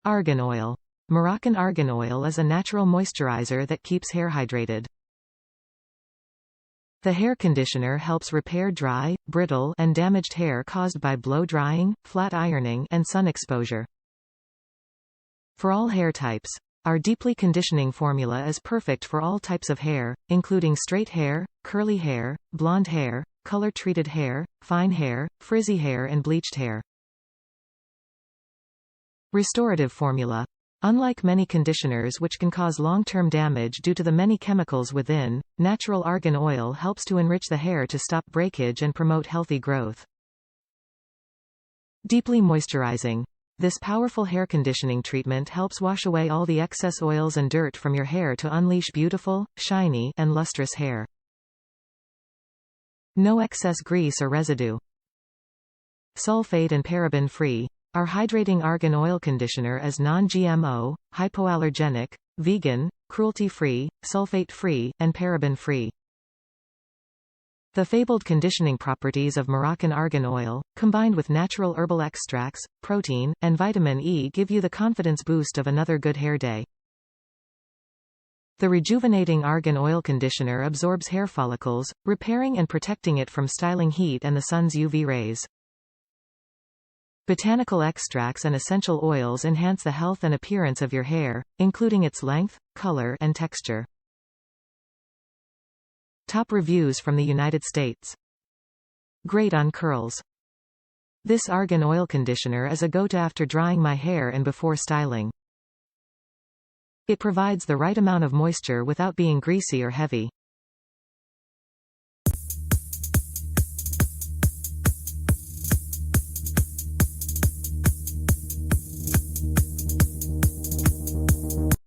Argan oil. Moroccan argan oil is a natural moisturizer that keeps hair hydrated. The hair conditioner helps repair dry, brittle, and damaged hair caused by blow-drying, flat ironing, and sun exposure. For all hair types, our deeply conditioning formula is perfect for all types of hair, including straight hair, curly hair, blonde hair, color-treated hair, fine hair, frizzy hair and bleached hair. Restorative formula. Unlike many conditioners which can cause long-term damage due to the many chemicals within, natural argan oil helps to enrich the hair to stop breakage and promote healthy growth. Deeply moisturizing. This powerful hair conditioning treatment helps wash away all the excess oils and dirt from your hair to unleash beautiful, shiny, and lustrous hair. No excess grease or residue. Sulfate and paraben-free. Our hydrating argan oil conditioner is non-GMO, hypoallergenic, vegan, cruelty-free, sulfate-free, and paraben-free. The fabled conditioning properties of Moroccan argan oil, combined with natural herbal extracts, protein, and vitamin E give you the confidence boost of another good hair day. The rejuvenating argan oil conditioner absorbs hair follicles, repairing and protecting it from styling heat and the sun's UV rays. Botanical extracts and essential oils enhance the health and appearance of your hair, including its length, color, and texture. Top reviews from the United States. Great on curls. This argan oil conditioner is a go-to after drying my hair and before styling. It provides the right amount of moisture without being greasy or heavy.